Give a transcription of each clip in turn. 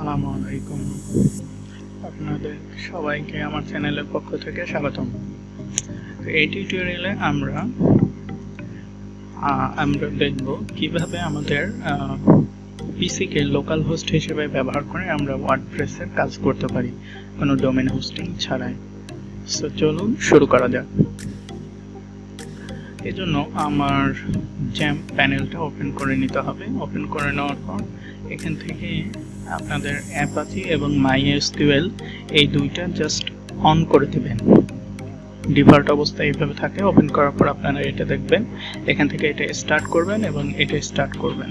আসসালামু আলাইকুম। আপনাদের সবাইকে আমার চ্যানেলের পক্ষ থেকে স্বাগতম। এই টিউটোরিয়ালে আমরা দেখব কিভাবে আমাদের পিসি কে লোকাল হোস্ট হিসেবে ব্যবহার করে আমরা ওয়ার্ডপ্রেস এর কাজ করতে পারি কোনো ডোমেন হোস্টিং ছাড়াই। সো চলুন শুরু করা যাক। এজন্য আমার জ্যাম্প প্যানেলটা ওপেন করে নিতে হবে। ওপেন করে নেওয়ার পর এখান থেকে আপনাদের অ্যাপাচি এবং মাইএসকিউএল এই দুইটা জাস্ট অন করে দিবেন। ডিফল্ট অবস্থায় এইভাবে থাকে। ওপেন করার পর আপনারা এটা দেখবেন, এখান থেকে এটা স্টার্ট করবেন এবং এটা স্টার্ট করবেন।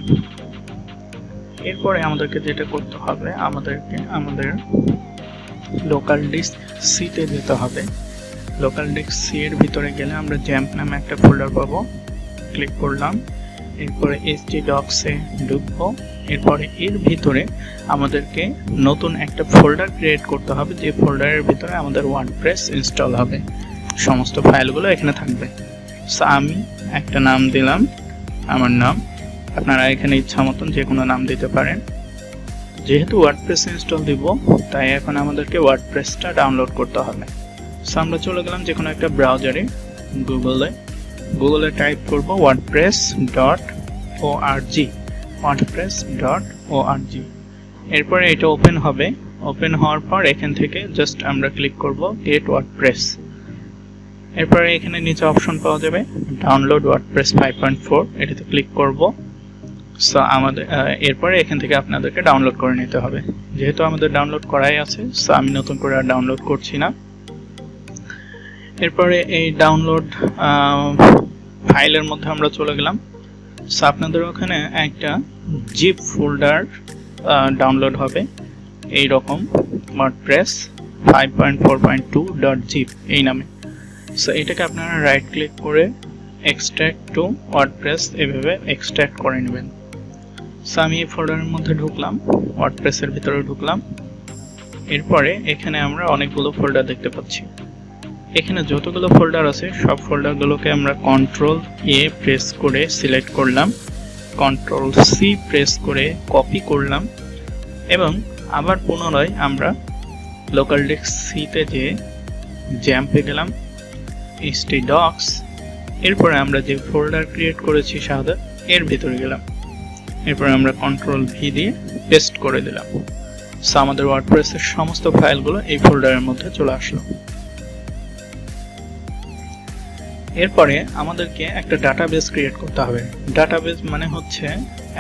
এরপরে আমাদেরকে যেটা করতে হবে, আমাদের লোকাল ডিস্ক সি তে যেতে হবে। লোকাল ডিস্ক সি এর ভিতরে গেলে আমরা জ্যাম্প নামে একটা ফোল্ডার পাবো। ক্লিক করলাম, এরপরে htdocs এ ঢুকবো। এরপরে এর ভিতরে আমাদেরকে নতুন একটা ফোল্ডার ক্রিয়েট করতে হবে, যে ফোল্ডারের ভিতরে আমাদের ওয়ার্ডপ্রেস ইনস্টল হবে, সমস্ত ফাইলগুলো এখানে থাকবে। সো আমি একটা নাম দিলাম, আমার নাম। আপনারা এখানে ইচ্ছা মতন যে কোনো নাম দিতে পারেন। যেহেতু ওয়ার্ডপ্রেস ইনস্টল দিব, তাই এখন আমাদেরকে ওয়ার্ডপ্রেসটা ডাউনলোড করতে হবে। সো আমরা চলে গেলাম যে কোনো একটা ব্রাউজারে, গুগলে টাইপ করব wordpress.org। এরপরে এটা ওপেন হবে। ওপেন হওয়ার পর এখান থেকে জাস্ট আমরা ক্লিক করব গেট ওয়ার্ডপ্রেস। এরপরে এখানে নিচে অপশন পাওয়া যাবে ডাউনলোড ওয়ার্ডপ্রেস 5.4, এটাতে ক্লিক করব। সো আমাদের এরপরে এখান থেকে আপনাদেরকে ডাউনলোড করে নিতে হবে। যেহেতু আমাদের ডাউনলোড করাই আছে, সো আমি নতুন করে আর ডাউনলোড করছি না। এরপরে এই ডাউনলোড ফাইলের মধ্যে আমরা চলে গেলাম। সো আপনাদের ওখানে একটা জিপ ফোল্ডার ডাউনলোড হবে এই রকম, ওয়ার্ডপ্রেস 5.4.2.zip এই নামে। সো এটাকে আপনারা রাইট ক্লিক করে এক্সট্রাক্ট টু ওয়ার্ডপ্রেস এভাবে এক্সট্রাক্ট করে নেবেন। সো আমি এই ফোল্ডারের মধ্যে ঢুকলাম, ওয়ার্ডপ্রেসের ভিতরে ঢুকলাম। এরপরে এখানে আমরা অনেকগুলো ফোল্ডার দেখতে পাচ্ছি। এখানে যতগুলো ফোল্ডার আছে সব ফোল্ডারগুলোকে আমরা কন্ট্রোল এ প্রেস করে সিলেক্ট করলাম, কন্ট্রোল সি প্রেস করে কপি করলাম এবং আবার পুনরায় আমরা লোকাল ডিস্ক সি তে যে জ্যাম্পে গেলাম, htdocs। এরপরে আমরা যে ফোল্ডার ক্রিয়েট করেছি শাহাদাত, এর ভিতরে গেলাম। এরপরে আমরা কন্ট্রোল ভি দিয়ে পেস্ট করে দিলাম। সো আমাদের ওয়ার্ডপ্রেসের সমস্ত ফাইলগুলো এই ফোল্ডারের মধ্যে চলে আসলো। এরপরে আমাদেরকে একটা ডাটাবেস ক্রিয়েট করতে হবে। ডাটাবেস মানে হচ্ছে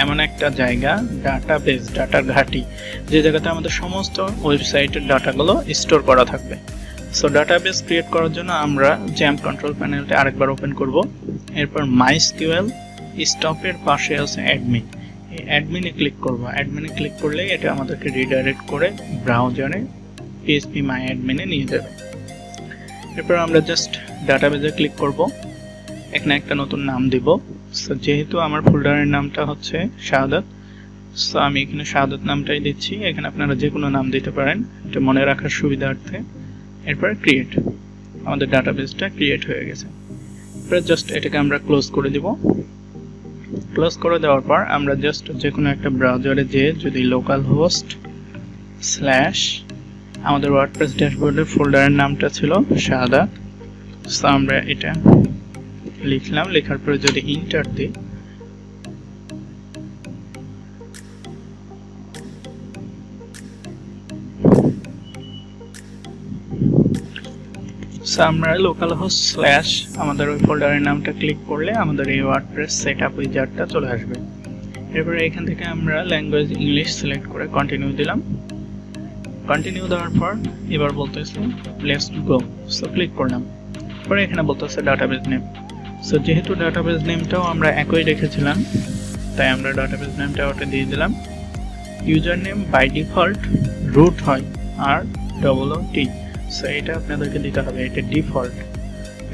এমন একটা জায়গা, ডাটাবেস ডাটার ঘাঁটি, যে জায়গাতে আমাদের সমস্ত ওয়েবসাইটের ডাটাগুলো স্টোর করা থাকবে। সো ডাটাবেস ক্রিয়েট করার জন্য আমরা জ্যাম্প কন্ট্রোল প্যানেলটা আরেকবার ওপেন করব। এরপর মাইএসকিউএল স্টপের পাশে আছে অ্যাডমিন, এই অ্যাডমিনে ক্লিক করব। অ্যাডমিনে ক্লিক করলে এটা আমাদেরকে রিডাইরেক্ট করে ব্রাউজারে PHP মাই অ্যাডমিনে নিয়ে যাবে। এরপর আমরা জাস্ট ডাটাবেজে ক্লিক করব, এখানে একটা নতুন নাম দিব। সো যেহেতু আমার ফোল্ডারের নামটা হচ্ছে শাহাদাত, সো আমি এখানে শাহাদাত নামটাই দিচ্ছি। এখানে আপনারা যে কোনো নাম দিতে পারেন, এটা মনে রাখার সুবিধার্থে। এরপর ক্রিয়েট, আমাদের ডাটাবেসটা ক্রিয়েট হয়ে গেছে। এরপর জাস্ট এটাকে আমরা ক্লোজ করে দিব। ক্লোজ করে দেওয়ার পর আমরা জাস্ট যে কোনো একটা ব্রাউজারে যেয়ে যদি লোকাল হোস্ট স্ল্যাশ আমাদের ওয়ার্ডপ্রেস ড্যাশবোর্ডের ফোল্ডারের নামটা ছিল শাহাদাত, সো আমরা এটা লিখলাম। লেখার পরে যদি ইন্টার দিই, সো আমরা লোকাল হোস্ট স্ল্যাশ আমাদের ওই ফোল্ডারের নামটা ক্লিক করলে আমাদের এই ওয়ার্ডপ্রেস সেটআপ উইজার্ডটা চলে আসবে। এরপরে এখান থেকে আমরা ল্যাঙ্গুয়েজ ইংলিশ সিলেক্ট করে কন্টিনিউ দিলাম। কন্টিনিউ দেওয়ার পর এবার বলতেছে লেটস গো, সো ক্লিক করলাম। পরে এখানে বলতেছে ডাটাবেস নেম। সো যেহেতু ডাটাবেস নেমটাও আমরা একই রেখেছিলাম, তাই আমরা ডাটাবেস নেমটা ওটা দিয়ে দিলাম। User name by default root হয় আর OOT, সো এটা আপনাদেরকে দিতে হবে, এটা ডিফল্ট।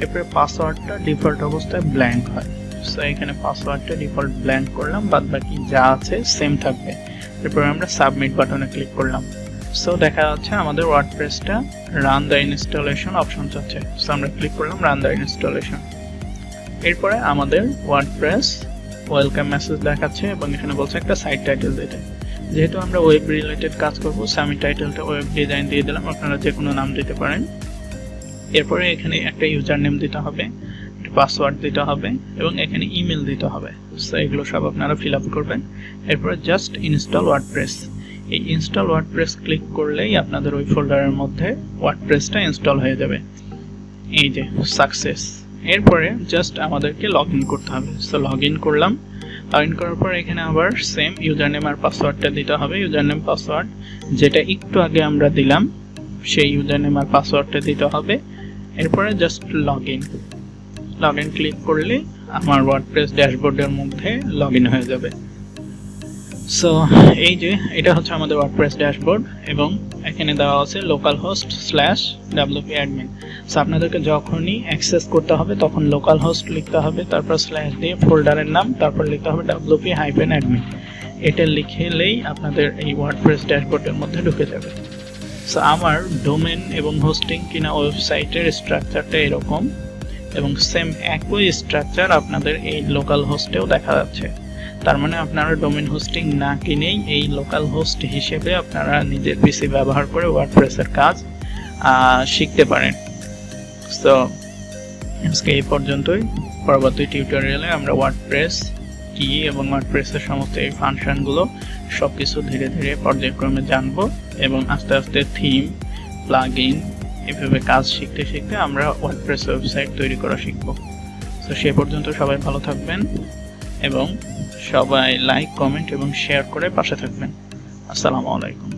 এরপরে পাসওয়ার্ডটা ডিফল্ট অবস্থায় ব্ল্যাঙ্ক হয়, সো এখানে পাসওয়ার্ডটা ডিফল্ট ব্ল্যাঙ্ক করলাম, বাদ বাকি যা আছে সেম থাকবে। এরপরে আমরা সাবমিট বাটনে ক্লিক করলাম। সো দেখা যাচ্ছে আমাদের ওয়ার্ডপ্রেসটা রান দ্য ইনস্টলেশন অপশন চাচ্ছে। সো আমরা ক্লিক করলাম রান দ্য ইনস্টলেশন। এরপরে আমাদের ওয়ার্ডপ্রেস ওয়েলকাম মেসেজ দেখাচ্ছে এবং এখানে বলছে একটা সাইট টাইটেল দিতে। যেহেতু আমরা ওয়েব রিলেটেড কাজ করব, আমি টাইটেলটা ওয়েব ডিজাইন দিয়ে দিলাম, আপনারা যে কোনো নাম দিতে পারেন। এরপরে এখানে একটা ইউজার নেম দিতে হবে, একটা পাসওয়ার্ড দিতে হবে এবং এখানে ইমেল দিতে হবে। সো এগুলো সব আপনারা ফিল আপ করবেন। এরপরে জাস্ট ইনস্টল ওয়ার্ডপ্রেস, এই ইনস্টল ওয়ার্ডপ্রেস ক্লিক করলেই আপনাদের ওই ফোল্ডারের মধ্যে ওয়ার্ডপ্রেসটা ইনস্টল হয়ে যাবে। এই যে সাকসেস। এরপরে জাস্ট আমাদেরকে লগ ইন করতে হবে। সো লগ ইন করলাম। লগ ইন করার পর এখানে আবার সেম ইউজার নেম আর পাসওয়ার্ডটা দিতে হবে। ইউজার নেম পাসওয়ার্ড যেটা একটু আগে আমরা দিলাম সেই ইউজার নেম আর পাসওয়ার্ডটা দিতে হবে। এরপরে জাস্ট লগ ইন ক্লিক করলে আমার ওয়ার্ডপ্রেস ড্যাশবোর্ডের মধ্যে লগ ইন হয়ে যাবে। সো এই যে এটা হচ্ছে আমাদের ওয়ার্ডপ্রেস ড্যাশবোর্ড এবং এখানে দেওয়া আছে localhost/wp-admin। সো আপনাদেরকে যখনই অ্যাক্সেস করতে হবে তখন লোকালহোস্ট লিখতে হবে, তারপর স্ল্যাশ দিয়ে ফোল্ডারের নাম, তারপর লিখতে হবে wp-admin। এটা লিখলেই আপনাদের এই ওয়ার্ডপ্রেস ড্যাশবোর্ডের মধ্যে ঢুকে যাবে। সো আমার ডোমেন এবং হোস্টিং কিনা ওয়েবসাইটের স্ট্রাকচারটা এরকম এবং সেম একই স্ট্রাকচার আপনাদের এই লোকাল হোস্টেও দেখা যাচ্ছে। তার মানে আপনারা ডোমেন হোস্টিং না কিনেই এই লোকাল হোস্ট হিসেবে আপনারা নিজের পিসি ব্যবহার করে ওয়ার্ডপ্রেসের কাজ শিখতে পারেন। সো আজকে এই পর্যন্তই। পরবর্তী টিউটোরিয়ালে আমরা ওয়ার্ডপ্রেস কি এবং ওয়ার্ডপ্রেসের সমস্ত এই ফাংশনগুলো সবকিছু ধীরে ধীরে পর্যায়ক্রমে জানবো এবং আস্তে আস্তে থিম, প্লাগইন এভাবে কাজ শিখতে শিখতে আমরা ওয়ার্ডপ্রেস ওয়েবসাইট তৈরি করা শিখব। তো সে পর্যন্ত সবাই ভালো থাকবেন এবং সবাই লাইক, কমেন্ট এবং শেয়ার করে পাশে থাকবেন। আসসালামু আলাইকুম।